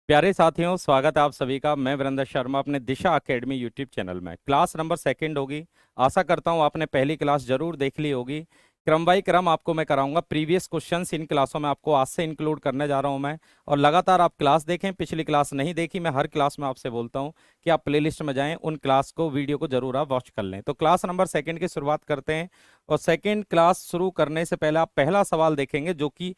प्यारे साथियों, स्वागत है आप सभी का। मैं वीरेंद्र शर्मा अपने दिशा एकेडमी यूट्यूब चैनल में। क्लास नंबर सेकंड होगी। आशा करता हूं आपने पहली क्लास जरूर देख ली होगी। क्रम बाई क्रम आपको मैं कराऊंगा प्रीवियस क्वेश्चंस इन क्लासों में, आपको आज से इंक्लूड करने जा रहा हूं मैं। और लगातार आप क्लास देखें। पिछली क्लास नहीं देखी, मैं हर क्लास में आपसे बोलता हूं कि आप प्लेलिस्ट में जाएं, उन क्लास को वीडियो को जरूर आप वॉच कर लें। तो क्लास नंबर सेकंड की शुरुआत करते हैं। और सेकंड क्लास शुरू करने से पहले आप पहला सवाल देखेंगे जो कि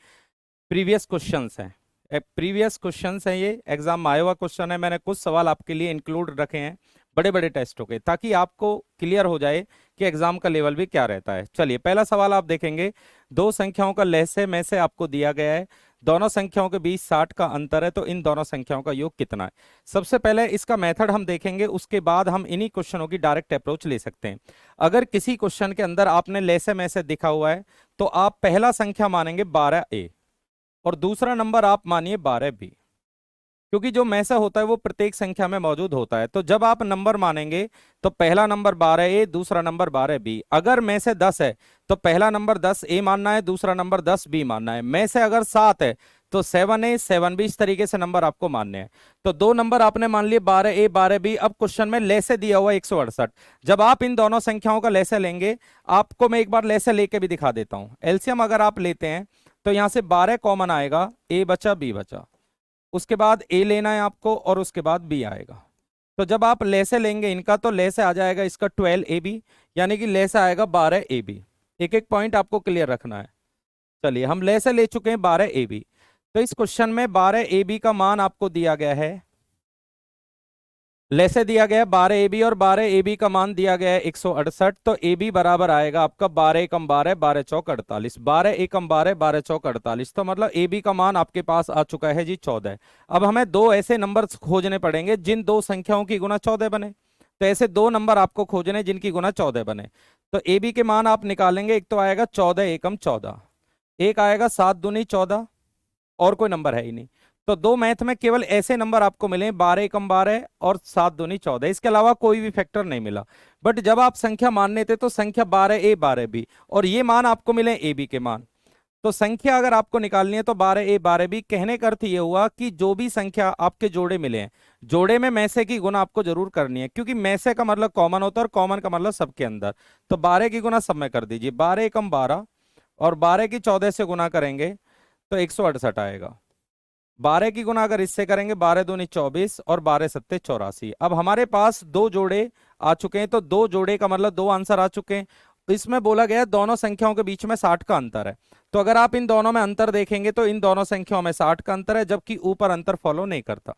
प्रीवियस क्वेश्चंस हैं। प्रीवियस क्वेश्चंस हैं, ये एग्जाम में आया हुआ क्वेश्चन है। मैंने कुछ सवाल आपके लिए इंक्लूड रखे हैं बड़े बड़े टेस्टों के, ताकि आपको क्लियर हो जाए कि एग्जाम का लेवल भी क्या रहता है। चलिए, पहला सवाल आप देखेंगे। दो संख्याओं का लहसे में से आपको दिया गया है, दोनों संख्याओं के बीच 60 का अंतर है, तो इन दोनों संख्याओं का योग कितना है। सबसे पहले इसका मेथड हम देखेंगे, उसके बाद हम इन्हीं क्वेश्चनों की डायरेक्ट अप्रोच ले सकते हैं। अगर किसी क्वेश्चन के अंदर आपने लहसे में से दिखा हुआ है, तो आप पहला संख्या मानेंगे 12a और दूसरा नंबर आप मानिए 12b, क्योंकि जो में से होता है वो प्रत्येक संख्या में मौजूद होता है। तो जब आप नंबर मानेंगे तो पहला नंबर 12a, दूसरा नंबर 12b। अगर में से 10 है तो पहला नंबर 10a मानना है, दूसरा नंबर 10b मानना है। में से अगर 7 है तो 7a 7b, इस तरीके से नंबर आपको मानने हैं। तो दो नंबर आपने मान लिए 12a 12b। अब क्वेश्चन में लैसे दिया हुआ है 168। जब आप इन दोनों संख्याओं का लैसे लेंगे, आपको मैं एक बार लैसे लेके भी दिखा देता हूं। एलसीएम अगर आप लेते हैं तो यहां से 12 कॉमन आएगा, a बचा b बचा, उसके बाद a लेना है आपको और उसके बाद b आएगा। तो जब आप ले से लेंगे इनका, तो ले से आ जाएगा इसका 12ab, यानी कि ले से आएगा 12ab। एक एक पॉइंट आपको क्लियर रखना है। चलिए, हम ले से ले चुके हैं 12ab। तो इस क्वेश्चन में 12ab का मान आपको दिया गया है, लेसे दिया गया है 12ab और 12ab का मान दिया गया है 168। तो ab बराबर आएगा आपका 12 एकम 12 12 चौक 48, 12 एकम 12 12 चौक 48। तो मतलब ab का मान आपके पास आ चुका है जी 14। अब हमें दो ऐसे नंबर खोजने पड़ेंगे जिन दो संख्याओं की गुना 14 बने। तो ऐसे दो नंबर आपको खोजने जिनकी गुना 14 बने। तो ab के मान आप निकालेंगे। एक तो आएगा 14 एकम 14, एक आएगा 7 दूनी 14, और कोई नंबर है ही नहीं। तो दो मैथ में केवल ऐसे नंबर आपको मिले, 12 एकम 12 और 7 दूनी 14। इसके अलावा कोई भी फैक्टर नहीं मिला। बट जब आप संख्या मानने थे तो संख्या 12a 12b, और ये मान आपको मिले ए बी के मान। तो संख्या अगर आपको निकालनी है तो 12a 12b। कहने का अर्थ ये हुआ कि जो भी संख्या आपके जोड़े मिले हैं, जोड़े में मैसे की गुना आपको जरूर करनी है, क्योंकि मैसे का मतलब कॉमन होता है और कॉमन का मतलब सबके अंदर। तो 12 की गुना सब में कर दीजिए। 12 एकम 12 और 12 की 14 से गुना करेंगे तो 168 आएगा। 12 की गुना अगर इससे करेंगे, 12 दूनी 24 और 12 सत्ते 84। अब हमारे पास दो जोड़े आ चुके हैं, तो दो जोड़े का मतलब दो आंसर आ चुके हैं। इसमें बोला गया है दोनों संख्याओं के बीच में 60 का अंतर है। तो अगर आप इन दोनों में अंतर देखेंगे तो इन दोनों संख्याओं में 60 का अंतर है, जबकि ऊपर अंतर फॉलो नहीं करता।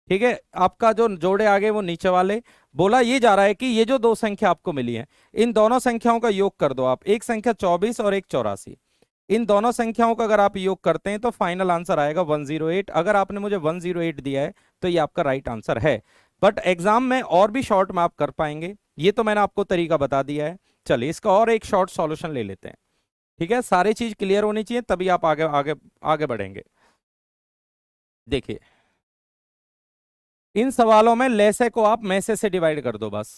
ठीक है, आपका जो जोड़े आगे वो नीचे वाले। बोला ये जा रहा है कि ये जो दो संख्या आपको मिली है, इन दोनों संख्याओं का योग कर दो आप। एक संख्या 24 और एक 84। इन दोनों संख्याओं का अगर आप योग करते हैं तो फाइनल आंसर आएगा 108। अगर आपने मुझे 108 दिया है तो ये आपका राइट आंसर है। बट एग्जाम में और भी शॉर्ट में आप कर पाएंगे, ये तो मैंने आपको तरीका बता दिया है। चलिए, इसका और एक शॉर्ट सॉल्यूशन ले लेते हैं। ठीक है, सारी चीज क्लियर होनी चाहिए, तभी आप आगे आगे आगे बढ़ेंगे। देखिए, इन सवालों में लेसे को आप मैसे से डिवाइड कर दो बस।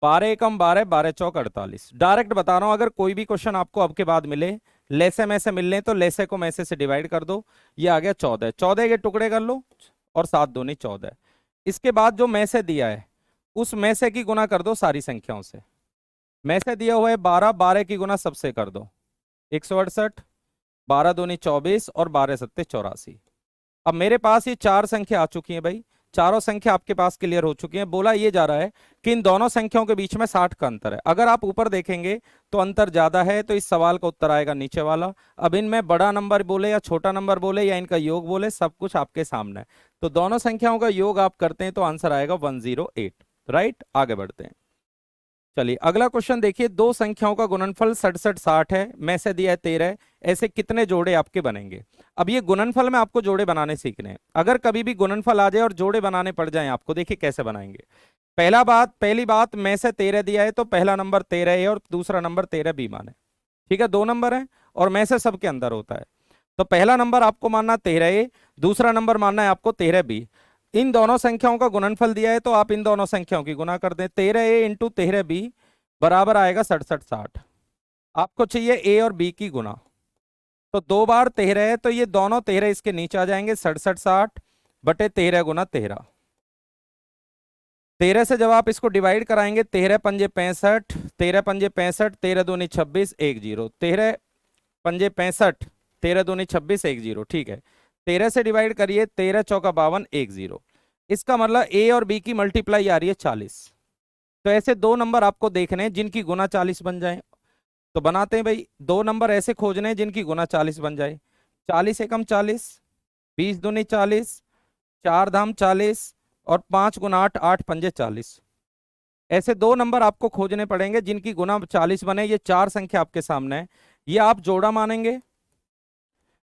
12 एकम 12 12 चौक 48। डायरेक्ट बता रहा हूं, अगर कोई भी क्वेश्चन आपको अब के बाद मिले, लेसे में से मिलने, तो लेसे को मैसे से डिवाइड कर दो। ये आ गया 14, 14 के टुकड़े कर लो और 7 दूनी 14। इसके बाद जो मैसे दिया है उस मैसे की गुना कर दो सारी संख्याओं से। मैसे दिया हुआ है 12, 12 की गुना सबसे कर दो 168, 12 दूनी 24 और 12 सत्ते 84। अब मेरे पास ये चार संख्या आ चुकी हैं भाई, चारों संख्या आपके पास क्लियर हो चुकी हैं। बोला ये जा रहा है कि इन दोनों संख्याओं के बीच में 60 का अंतर है। अगर आप ऊपर देखेंगे तो अंतर ज्यादा है, तो इस सवाल का उत्तर आएगा नीचे वाला। अब इनमें बड़ा नंबर बोले या छोटा नंबर बोले या इनका योग बोले, सब कुछ आपके सामने है। तो दोनों संख्याओं का योग आप करते हैं तो आंसर आएगा 108। राइट, आगे बढ़ते हैं। चलिए, अगला क्वेश्चन देखिए। दो संख्याओं का गुणनफल 67 60 है, में से दिया है 13। ऐसे कितने जोड़े आपके बनेंगे। अब ये गुणनफल में आपको जोड़े बनाने सीखने हैं। अगर कभी भी गुणनफल आ जाए और जोड़े बनाने पड़ जाए आपको, देखिए कैसे बनाएंगे। पहली बात, में से 13 दिया है तो पहला नंबर 13 है और दूसरा नंबर 13 बी माने। ठीक है, दो नंबर है और में से सबके अंदर होता है। तो पहला नंबर आपको मानना 13 ए, दूसरा नंबर मानना है आपको 13 बी। इन दोनों संख्याओं का गुणनफल दिया है तो आप इन दोनों संख्याओं की गुना कर दें। 13a इंटू 13b बराबर आएगा 67 60। आपको चाहिए ए और बी की गुना। तो दो बार 13 है तो ये दोनों 13 इसके नीचे आ जाएंगे, 67 60। बटे 13 गुना 13। 13 से जब आप इसको डिवाइड कराएंगे, 13 पंजे 65, 13 पंजे 65, 13 दूनी 26, 1 0, 13 पंजे 65, 13 दूनी 26, 1 0, ठीक है। 13 से डिवाइड करिए, 13 चौका 52, 1 0। इसका मतलब ए और बी की मल्टीप्लाई आ रही है 40। तो ऐसे दो नंबर आपको देखने हैं जिनकी गुना 40 बन जाए, तो बनाते हैं भाई। दो नंबर ऐसे खोजने हैं जिनकी गुना 40 बन जाए। 40 एकम 40, 20 दूनी 40, 4 धाम 40 और 5 गुना 8, 8 पंजे 40। ऐसे दो नंबर आपको खोजने पड़ेंगे जिनकी गुना 40 बने। ये चार संख्या आपके सामने है। ये आप जोड़ा मानेंगे,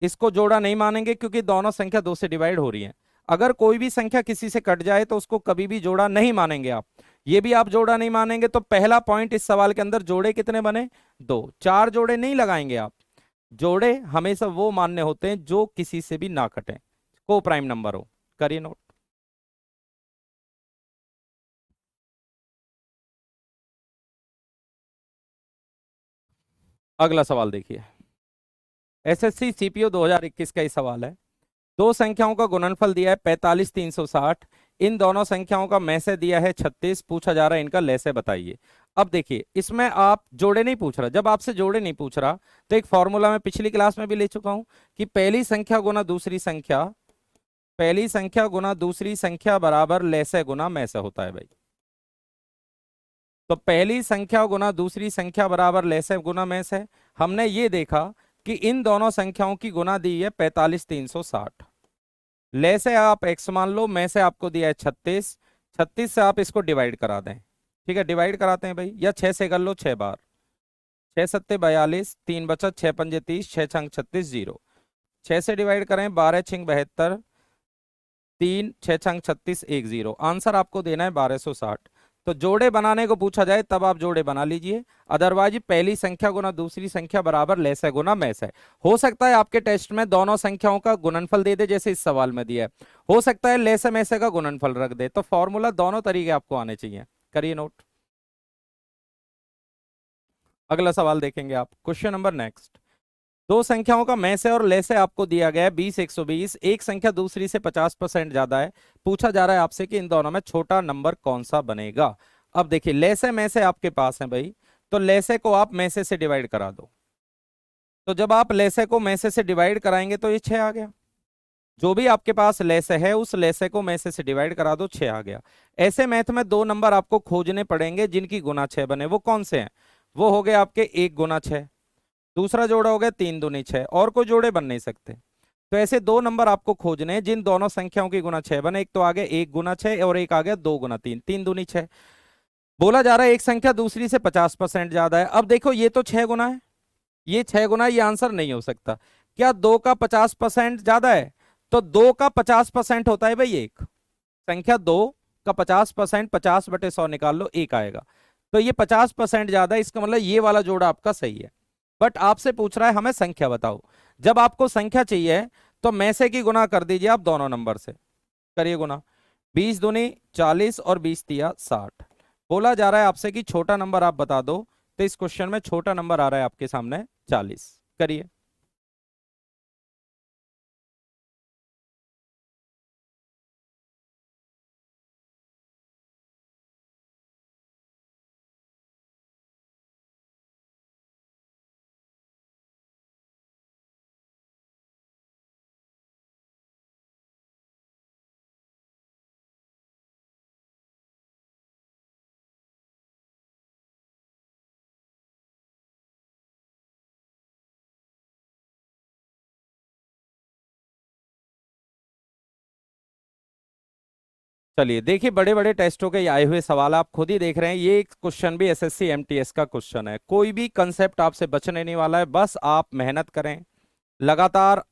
इसको जोड़ा नहीं मानेंगे क्योंकि दोनों संख्या 2 से डिवाइड हो रही है। अगर कोई भी संख्या किसी से कट जाए तो उसको कभी भी जोड़ा नहीं मानेंगे आप। ये भी आप जोड़ा नहीं मानेंगे। तो पहला पॉइंट इस सवाल के अंदर, जोड़े कितने बने? 2। चार जोड़े नहीं लगाएंगे आप। जोड़े हमेशा वो मान्य होते हैं जो किसी से भी ना कटे, को प्राइम नंबर हो। करिए नोट। अगला सवाल देखिए, एसएससी सीपीओ 2021 का ही सवाल है। दो संख्याओं का गुणनफल दिया है 45 360। इन दोनों संख्याओं का में से दिया है 36। पूछा जा रहा है इनका लैसे बताइए। अब देखिए, इसमें आप जोड़े नहीं पूछ रहा। जब आपसे जोड़े नहीं पूछ रहा तो एक फॉर्मूला मैं पिछली क्लास में भी ले चुका हूं कि पहली संख्या गुना दूसरी संख्या, पहली संख्या गुना दूसरी संख्या बराबर लैसे गुना में से होता है भाई। तो पहली संख्या गुना दूसरी संख्या बराबर लैसे गुना में से। हमने ये देखा कि इन दोनों संख्याओं की गुना दी है 45 360। ले से आप x मान लो, में से आपको दिया है 36। 36 से आप इसको डिवाइड करा दें, ठीक है। डिवाइड कराते हैं भाई, या 6 से कर लो 6 बार। 6 सत्ते 42, 3 बचा, 6 पंजे 30, 6 छंग 36, 0। 6 से डिवाइड करें, 12 छिंग 72, 3 6 छंग 36, 1 0। आंसर आपको देना है 1260। तो जोड़े बनाने को पूछा जाए तब आप जोड़े बना लीजिए, अदरवाइज पहली संख्या गुना दूसरी संख्या बराबर लैसे गुना में से। हो सकता है आपके टेस्ट में दोनों संख्याओं का गुणनफल दे दे जैसे इस सवाल में दिया है, हो सकता है लैसे में से का गुणनफल रख दे। तो फॉर्मूला दोनों तरीके आपको आने चाहिए। करिए नोट। अगला सवाल देखेंगे आप, क्वेश्चन नंबर नेक्स्ट। दो संख्याओं का में से और ले से आपको दिया गया है 20 120। एक संख्या दूसरी से 50% ज्यादा है। पूछा जा रहा है आपसे कि इन दोनों में छोटा नंबर कौन सा बनेगा। अब देखिए, ले से में से आपके पास है भाई, तो ले से को आप में से डिवाइड करा दो। तो जब आप ले से को में से डिवाइड कराएंगे तो ये 6 आ गया। जो भी आपके पास लेसे है उस लेसे को में से डिवाइड करा दो, 6 आ गया। ऐसे मैथ में दो नंबर आपको खोजने पड़ेंगे जिनकी गुना 6 बने। वो कौन से हैं? वो हो गए आपके 1 गुना 6, दूसरा जोड़ा हो गया 3 दूनी 6, और कोई जोड़े बन नहीं सकते। तो ऐसे दो नंबर आपको खोजने हैं जिन दोनों संख्याओं की गुना 6 बने। एक तो आ गया 1 गुना 6 और एक आ गया 2 गुना 3, 3 दूनी 6। बोला जा रहा है एक संख्या दूसरी से 50% ज्यादा है। अब देखो, ये तो 6 गुना है, ये 6 गुना, ये आंसर नहीं हो सकता। क्या 2 का 50% ज्यादा है? तो 2 का 50% होता है भाई एक संख्या। 2 का 50%, 50/100 निकाल लो, एक आएगा। तो ये 50% ज्यादा है, इसका मतलब ये वाला जोड़ा आपका सही है। बट आपसे पूछ रहा है हमें संख्या बताओ। जब आपको संख्या चाहिए तो में से की गुना कर दीजिए आप दोनों नंबर से। करिए गुना, 20 दूनी 40 और 20 तिया 60। बोला जा रहा है आपसे कि छोटा नंबर आप बता दो। तो इस क्वेश्चन में छोटा नंबर आ रहा है आपके सामने 40। करिए। चलिए देखिए, बड़े बड़े टेस्टों के आए हुए सवाल आप खुद ही देख रहे हैं। ये क्वेश्चन भी एसएससी एमटीएस का क्वेश्चन है। कोई भी कंसेप्ट आपसे बचने नहीं वाला है। बस आप मेहनत करें, लगातार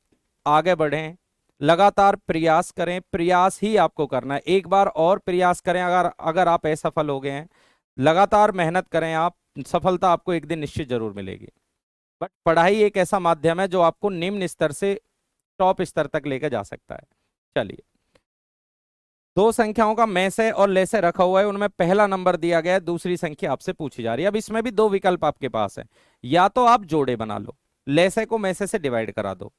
आगे बढ़ें, लगातार प्रयास करें। प्रयास ही आपको करना है। एक बार और प्रयास करें। अगर अगर आप असफल हो गए हैं, लगातार मेहनत करें आप, सफलता आपको एक दिन निश्चित जरूर मिलेगी। बट पढ़ाई एक ऐसा माध्यम है जो आपको निम्न स्तर से टॉप स्तर तक लेकर जा सकता है। चलिए, दो संख्याओं का में से और ले से रखा हुआ है, उनमें पहला नंबर दिया गया है, दूसरी संख्या आपसे पूछी जा रही है। अब इसमें भी दो विकल्प आपके पास है। या तो आप जोड़े बना लो, ले से को में से डिवाइड करा दो,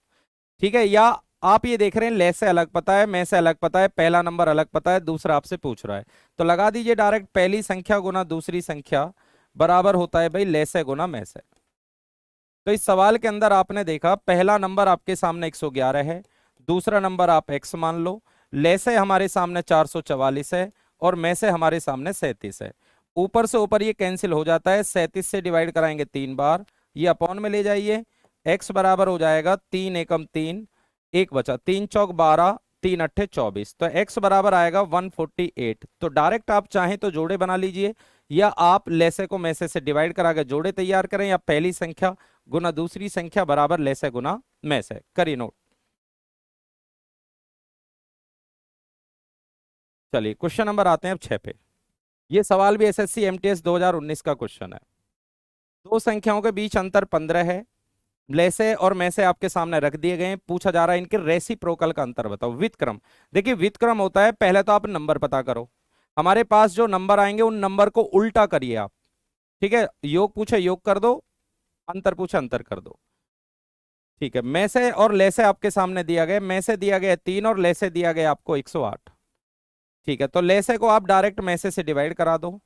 ठीक है, या आप ये देख रहे हैं ले से अलग पता है, में से अलग पता है, पहला नंबर अलग पता है, दूसरा आपसे पूछ रहा है, तो लगा दीजिए डायरेक्ट, पहली संख्या गुना दूसरी संख्या बराबर होता है भाई ले से गुना में से। तो इस सवाल के अंदर आपने देखा पहला नंबर आपके सामने 111 है, दूसरा नंबर आप x मान लो, ले से हमारे सामने 444 है और में से हमारे सामने 37 है। ऊपर से ऊपर ये कैंसिल हो जाता है, 37 से डिवाइड कराएंगे 3 बार, ये अपॉन में ले जाइए, x बराबर हो जाएगा 3 एकम 3, एक बचा 3 चौक 12, 3 अट्ठे 24, तो x बराबर आएगा 148। तो डायरेक्ट आप चाहें तो जोड़े बना लीजिए, या आप लेसे को मैसे से डिवाइड करा के जोड़े तैयार करें, या पहली संख्या गुना दूसरी संख्या बराबर लेसे गुना में से, करिए नोट। चलिए क्वेश्चन नंबर आते हैं अब 6 पे। ये सवाल भी एसएससी एमटीएस 2019 का क्वेश्चन है। दो संख्याओं के बीच अंतर 15 है, लेसे और में से आपके सामने रख दिए गए हैं, पूछा जा रहा है इनके रेसिप्रोकल का अंतर बताओ। व्युत्क्रम, देखिए व्युत्क्रम होता है पहले तो आप नंबर पता करो, हमारे पास जो नंबर आएंगे उन नंबर को उल्टा करिए आप, ठीक है। योग पूछे योग कर दो, अंतर पूछे अंतर कर दो, ठीक है। में से और लेसे आपके सामने दिया गया, में से दिया गया 3 और लेसे दिया गया आपको 108, ठीक है। तो लेसे को आप डायरेक्ट में से डिवाइड करा दो,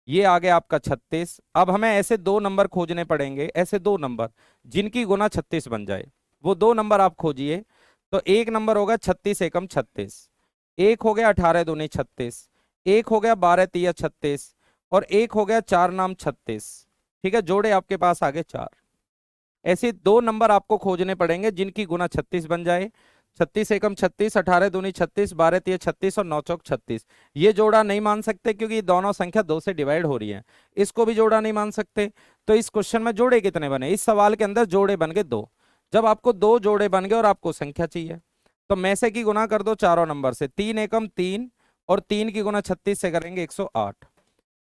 ये आ गया आपका 36। अब हमें ऐसे दो नंबर खोजने पड़ेंगे, ऐसे दो नंबर जिनकी गुना 36 बन जाए, वो दो नंबर आप खोजिए। तो एक नंबर होगा 36 एकम 36, एक हो गया 18 दूनी 36, एक हो गया 12 तिया 36, और एक हो गया 4 नाम 36, ठीक है। जोड़े आपके पास आगे 4। ऐसे दो नंबर आपको खोजने पड़ेंगे जिनकी गुना 36 बन जाए। 36 एकम 36, 18 दूनी 36, 12 तिया 36 और 9 चौक 36। ये जोड़ा नहीं मान सकते क्योंकि ये दोनों संख्या 2 से डिवाइड हो रही है, इसको भी जोड़ा नहीं मान सकते। तो इस क्वेश्चन में जोड़े कितने बने, इस सवाल के अंदर जोड़े बन गए 2। जब आपको 2 जोड़े बन गए और आपको संख्या चाहिए, तो में से की गुना कर दो चारों नंबर से, 3 एकम 3 और 3 की गुना 36 से करेंगे 108,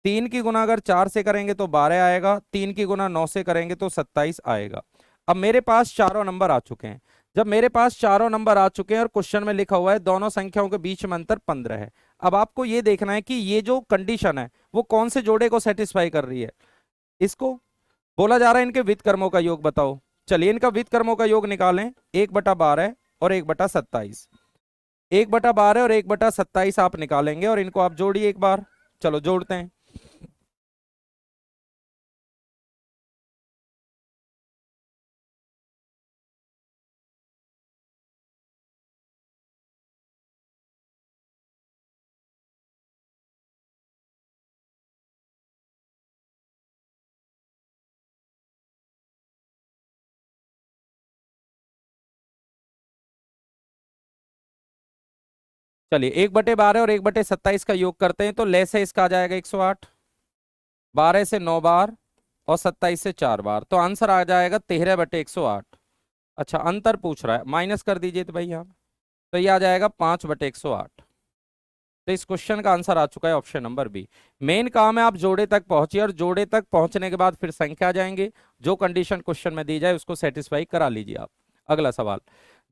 3 की गुना अगर 4 से करेंगे तो 12 आएगा, 3 की गुना 9 से करेंगे तो 27 आएगा। अब मेरे पास चारों नंबर आ चुके हैं, जब मेरे पास चारों नंबर आ चुके हैं और क्वेश्चन में लिखा हुआ है दोनों संख्याओं के बीच में अंतर 15 है, अब आपको ये देखना है कि ये जो कंडीशन है वो कौन से जोड़े को सेटिस्फाई कर रही है। इसको बोला जा रहा है इनके व्युत्क्रमों का योग बताओ। चलिए इनका व्युत्क्रमों का योग निकालें, 1/12 और 1/27, 1/12 और 1/27 आप निकालेंगे और इनको आप जोड़िए एक बार। चलो जोड़ते हैं। चलिए 1/12 और 1/27 का योग करते हैं, तो ले से इसका आ जाएगा 108, 12 से 9 बार और 27 से 4 बार, तो आंसर आ जाएगा 13/108। अच्छा अंतर पूछ रहा है, माइनस कर दीजिए तो भाई आप, तो ये आ जाएगा 5/108। तो इस क्वेश्चन का आंसर आ चुका है ऑप्शन नंबर बी। मेन काम है आप जोड़े तक पहुंचिए और जोड़े तक पहुंचने के बाद फिर संख्या आ जाएंगे, जो कंडीशन क्वेश्चन में दी जाए उसको सेटिस्फाई करा लीजिए आप। अगला सवाल,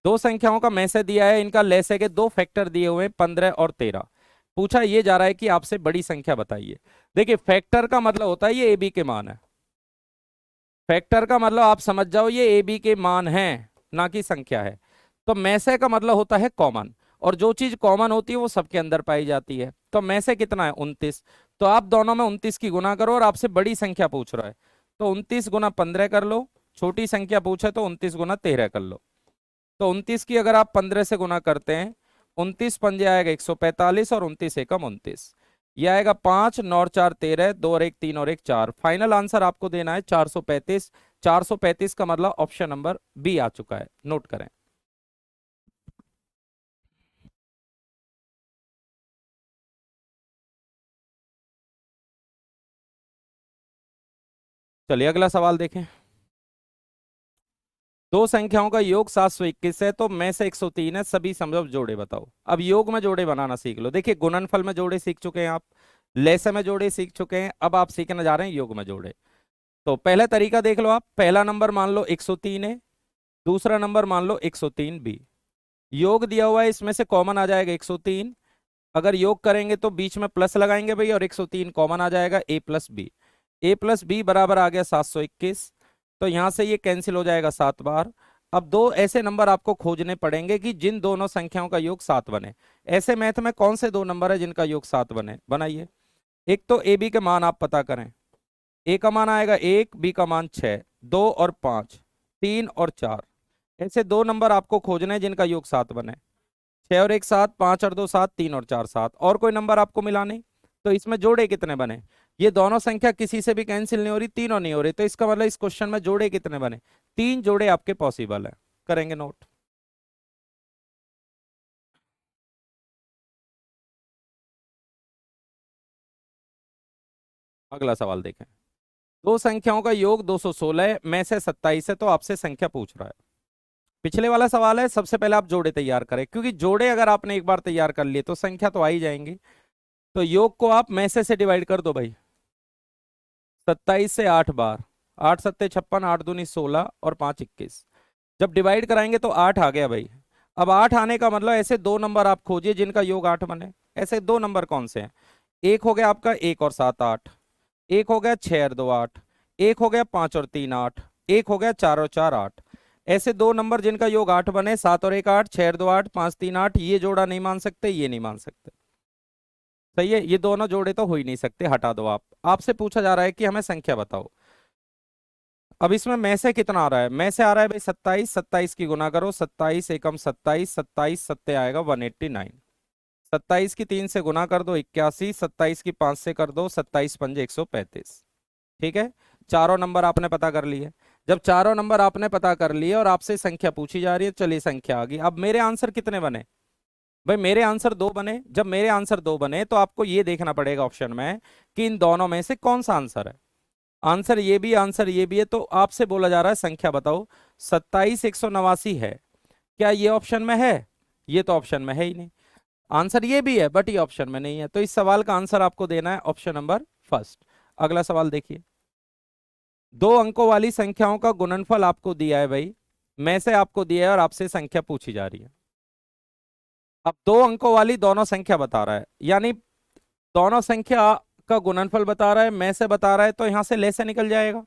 दो संख्याओं का में से दिया है, इनका लेसे के दो फैक्टर दिए हुए हैं 15 और 13। पूछा ये जा रहा है कि आपसे बड़ी संख्या बताइए। देखिए फैक्टर का मतलब होता है ये ए बी के मान है, फैक्टर का मतलब आप समझ जाओ ये ए बी के मान है, ना कि संख्या है। तो में से का मतलब होता है कॉमन, और जो चीज कॉमन होती है वो सबके अंदर पाई जाती है। तो में से कितना है 29, तो आप दोनों में 29 की गुना करो, और आपसे बड़ी संख्या पूछ रहा है तो 29 गुना 15 कर लो, छोटी संख्या पूछे तो 29 गुना 13 कर लो। तो 29 की अगर आप 15 से गुना करते हैं, 29 पंजे आएगा 145 और 29 एकम 29, ये आएगा 5, 9 और 4 13, 2 और 1 3 और 1 4। फाइनल आंसर आपको देना है 435। 435 का मतलब ऑप्शन नंबर बी आ चुका है, नोट करें। चलिए अगला सवाल देखें। दो संख्याओं का योग 721 है, तो में से 103 है, सभी संभव जोड़े बताओ। अब योग में जोड़े बनाना सीख लो। देखिए गुणनफल में जोड़े सीख चुके हैं आप, लेसे में जोड़े सीख चुके हैं, अब आप सीखने जा रहे हैं योग में जोड़े। तो पहला तरीका देख लो आप, पहला नंबर मान लो 103 है, दूसरा नंबर मान लो 103 बी। योग दिया हुआ है, इसमें से कॉमन आ जाएगा 103, अगर योग करेंगे तो बीच में प्लस लगाएंगे भाई, और 103 कॉमन आ जाएगा, ए प्लस बी। ए प्लस बी बराबर आ गया 721, तो यहां से ये कैंसिल हो जाएगा 7 बार। अब दो ऐसे नंबर आपको खोजने पड़ेंगे कि जिन दोनों संख्याओं का योग 7 बने। ऐसे मैथ में कौन से दो नंबर है जिनका योग 7 बने, बनाइए। एक तो ए बी के मान आप पता करें। ए का मान आएगा 1, बी का मान 6, 2 और 5, 3 और 4। ऐसे दो नंबर आपको खोजने हैं जिनका योग 7 बने। 6 और 1 7, 5 और 2 7, 3 और 4 7। और कोई नंबर आपको मिला नहीं, तो इसमें जोड़े कितने बने? ये दोनों संख्या किसी से भी कैंसिल नहीं हो रही, तीनों नहीं हो रही, तो इसका मतलब इस क्वेश्चन में जोड़े कितने बने? 3 जोड़े आपके पॉसिबल है। करेंगे नोट। अगला सवाल देखें। दो संख्याओं का योग 216 है, में से 27 है, तो आपसे संख्या पूछ रहा है। पिछले वाला सवाल है, सबसे पहले आप जोड़े तैयार करें, क्योंकि जोड़े अगर आपने एक बार तैयार कर लिए तो संख्या तो आ ही जाएंगी। तो योग को आप में से डिवाइड कर दो भाई। 27 से 8 बार, 8 सत्ते 56, 8 दूनी 16 और 5 21। जब डिवाइड कराएंगे तो 8 आ गया भाई। अब 8 आने का मतलब ऐसे दो नंबर आप खोजिए जिनका योग 8 बने। ऐसे दो नंबर कौन से हैं? एक हो गया आपका 1 और 7 8, एक हो गया 6 और 2 8, एक हो गया 5 और 3 8, एक हो गया 4 और 4 8। ऐसे दो नंबर जिनका योग 8 बने, 7 और 1 8, 6 और 2 8, 5 3 8, ये जोड़ा नहीं मान सकते, ये नहीं मान सकते। सही है, ये दोनों जोड़े तो हो ही नहीं सकते, हटा दो आप। आपसे पूछा जा रहा है कि हमें संख्या बताओ। अब इसमें में से कितना आ रहा है? में से आ रहा है भाई 27, 27 की गुना करो, 27 एकम 27, 27 सत्ते आएगा 189। 27 की 3 से गुना कर दो 81, 27 की 5 से कर दो 27 पंजे 135। ठीक है, चारों नंबर आपने पता कर लिए। जब चारों नंबर आपने पता कर लिए और आपसे संख्या पूछी जा रही है, चलिए संख्या आ गई। अब मेरे आंसर कितने बने? भाई मेरे आंसर दो बने। जब मेरे आंसर दो बने तो आपको ये देखना पड़ेगा ऑप्शन में कि इन दोनों में से कौन सा आंसर है। आंसर ये भी, आंसर ये भी है, तो आपसे बोला जा रहा है संख्या बताओ। 27 189 है, क्या ये ऑप्शन में है? ये तो ऑप्शन में है ही नहीं। आंसर ये भी है बट ये ऑप्शन में नहीं है, तो इस सवाल का आंसर आपको देना है ऑप्शन नंबर फर्स्ट। अगला सवाल देखिए। दो अंकों वाली संख्याओं का गुणनफल आपको दिया है भाई, में से आपको दिया है और आपसे संख्या पूछी जा रही है। अब दो अंकों वाली दोनों संख्या बता रहा है, यानी दोनों संख्या का गुणनफल बता रहा है, में से बता रहा है, तो यहां से ले से निकल जाएगा।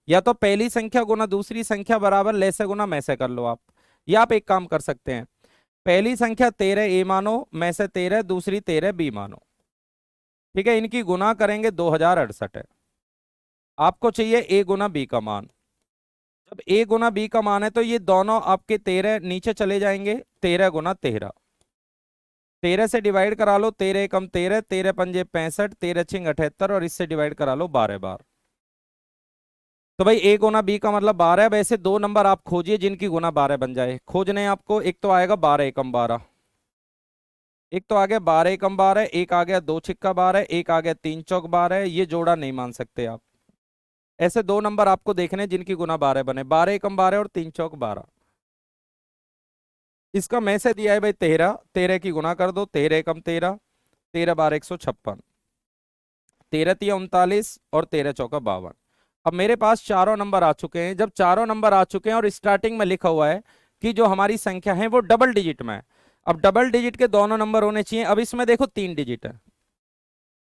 या तो पहली संख्या गुना दूसरी संख्या बराबर ले से गुना में से कर लो आप। या आप एक काम कर सकते हैं, पहली संख्या 13 ए मानो, में से 13, दूसरी 13 बी मानो। ठीक है, इनकी गुना करेंगे 2068 है। आपको चाहिए ए गुना बी का मान। जब ए गुना बी का मान है तो ये दोनों आपके 13 नीचे चले जाएंगे, 13 गुना 13। 13 से डिवाइड करा लो, 13 एकम 13, 13 पंजे 65, 13 छिंग 78 और इससे डिवाइड करा लो 12 बार। तो भाई ए गुना बी का मतलब 12 है। वैसे दो नंबर आप खोजिए जिनकी गुना 12 बन जाए। खोजने हैं आपको, एक तो आएगा 12 एकम 12, एक तो आ गया 12 एकम 12, एक आ गया 2 छिक्का 12, एक आ गया 3 चौक 12। ये जोड़ा नहीं मान सकते आप। ऐसे दो नंबर आपको देखने हैं जिनकी गुना 12 बने, 12 एकम 12 और 3 चौक 12। इसका में से दिया है भाई 13, 13 की गुना कर दो, 13 एकम 13, 13 12 156, 13 तिया 39 और 13 चौका 52। अब मेरे पास चारों नंबर आ चुके हैं। जब चारों नंबर आ चुके हैं और स्टार्टिंग में लिखा हुआ है कि जो हमारी संख्या है वो डबल डिजिट में है। अब डबल डिजिट के दोनों नंबर होने चाहिए। अब इसमें देखो 3 डिजिट है।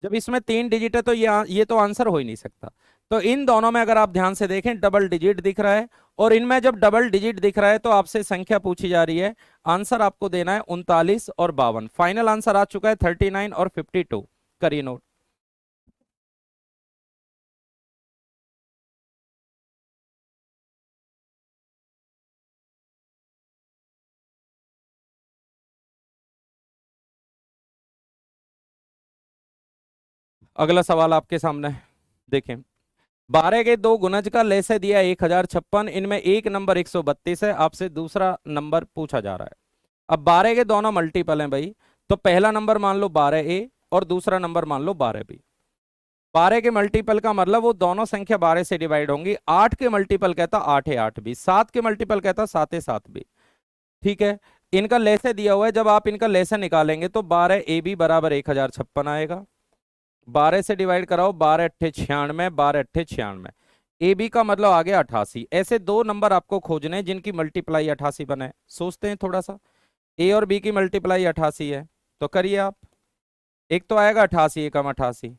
जब इसमें 3 डिजिट है तो ये तो आंसर हो ही नहीं सकता। तो इन दोनों में अगर आप ध्यान से देखें डबल डिजिट दिख रहा है, और इनमें जब डबल डिजिट दिख रहा है तो आपसे संख्या पूछी जा रही है। आंसर आपको देना है 39 और 52। फाइनल आंसर आ चुका है 39 और 52। करिए नोट। अगला सवाल आपके सामने है, देखें। 12 के दो गुणज का लेसे दिया 1056, इनमें एक नंबर 132 है। आपसे दूसरा नंबर पूछा जा रहा है। अब 12 के दोनों मल्टीपल हैं भाई, तो पहला नंबर मान लो 12A और दूसरा नंबर मान लो 12B। 12 के मल्टीपल का मतलब वो दोनों संख्या 12 से डिवाइड होंगी। 8 के मल्टीपल कहता 8 है 8B, 7 के मल्टीपल कहता 7 है 7B। ठीक है, इनका लेसे दिया हुआ है। जब आप इनका लेसे निकालेंगे तो 12AB बराबर 1056 आएगा। 12 से डिवाइड कराओ, 12 अट्ठे 96, 12 अट्ठे 96। ए बी का मतलब आ गया 88। ऐसे दो नंबर आपको खोजने हैं जिनकी मल्टीप्लाई 88 बने। सोचते हैं थोड़ा सा, ए और बी की मल्टीप्लाई 88 है, तो करिए आप। एक तो आएगा 88 एकम 88,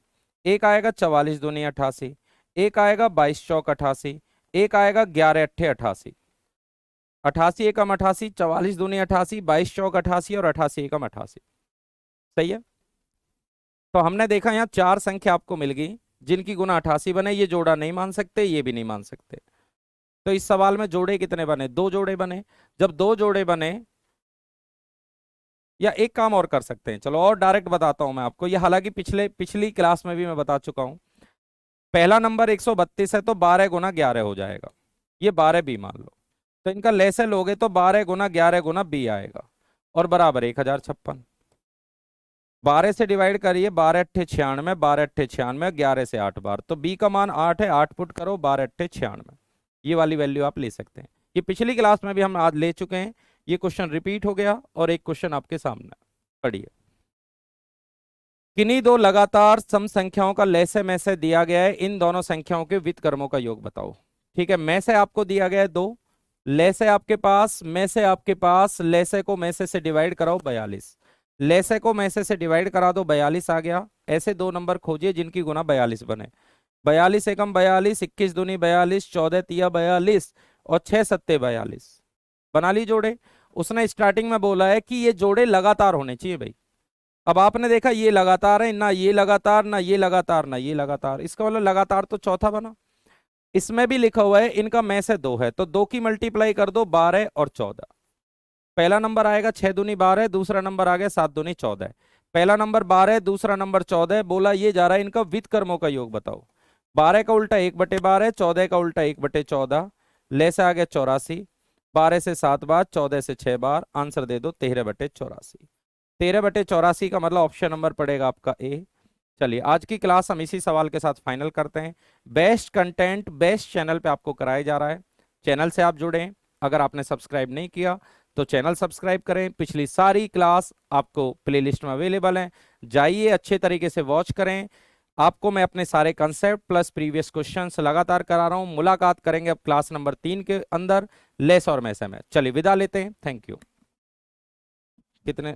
एक आएगा 44 दूनी 88, एक आएगा 22 चौक 88, एक आएगा 11 अट्ठे 88। 88 एकम 88, 44 दूनी 88, 22 चौक 88 और 88 एकम 88। सही है। तो हमने देखा यहाँ चार संख्या आपको मिल गई जिनकी गुना 88 बने। ये जोड़ा नहीं मान सकते, ये भी नहीं मान सकते। तो इस सवाल में जोड़े कितने बने? दो जोड़े बने। जब दो जोड़े बने, या एक काम और कर सकते हैं, चलो और डायरेक्ट बताता हूं मैं आपको। ये हालांकि पिछली क्लास में भी मैं बता चुका हूं। पहला नंबर 132 है तो 12 गुना 11 हो जाएगा। ये 12 बी मान लो, तो इनका लेसे लोगे तो 12 गुना 11 गुना बी आएगा, और बराबर 1056। 12 से डिवाइड करिए, 12 अट्ठे 96, 12 अट्ठे 96, 11 से 8 बार, तो बी का मान 8 है। 8 पुट करो, 12 अट्ठे 96। ये वाली वैल्यू आप ले सकते हैं। ये पिछली क्लास में भी हम आज ले चुके हैं। ये क्वेश्चन रिपीट हो गया और एक क्वेश्चन आपके सामने पढ़िए। किन्हीं दो लगातार सम संख्याओं का लैसे में से दिया गया है, इन दोनों संख्याओं के व्युत्क्रमों का योग बताओ। ठीक है, में से आपको दिया गया है 2, लैसे आपके पास, में से आपके पास, लैसे को में से डिवाइड कराओ 42, लैसे को में से डिवाइड करा दो 42 आ गया। ऐसे दो नंबर खोजिए जिनकी गुना 42 बने। 42 एकम 42, 21 दूनी 42, 14 तिया 42 और 6 सत्ते 42। बना ली जोड़े। उसने स्टार्टिंग में बोला है कि ये जोड़े लगातार होने चाहिए भाई। अब आपने देखा ये लगातार है ना, ये लगातार ना, ये लगातार ना, ये लगातार, इसका मतलब लगातार तो चौथा बना। इसमें भी लिखा हुआ है इनका में से 2 है, तो 2 की मल्टीप्लाई कर दो 12 और 14। पहला नंबर आएगा 6 दूनी 12, दूसरा नंबर आ गया 7 दूनी 14। पहला नंबर 12, दूसरा नंबर 14। बोला ये जा रहा है इनका व्युत्क्रमों का योग बताओ। 12 का उल्टा 1/12, 14 का उल्टा 1/14, ले से आ गया 84, 12 से 7 बार, 14 से 6 बार, आंसर दे दो 13/84। 13/84 का मतलब ऑप्शन नंबर पड़ेगा आपका ए। चलिए आज की क्लास हम इसी सवाल के साथ फाइनल करते हैं। बेस्ट कंटेंट बेस्ट चैनल पे आपको कराया जा रहा है। चैनल से आप जुड़ें। अगर आपने सब्सक्राइब नहीं किया तो चैनल सब्सक्राइब करें। पिछली सारी क्लास आपको प्लेलिस्ट में अवेलेबल है, जाइए अच्छे तरीके से वॉच करें। आपको मैं अपने सारे कंसेप्ट प्लस प्रीवियस क्वेश्चंस लगातार करा रहा हूं। मुलाकात करेंगे अब क्लास नंबर 3 के अंदर, लेस और मैसे में। चलिए विदा लेते हैं। Thank you. कितने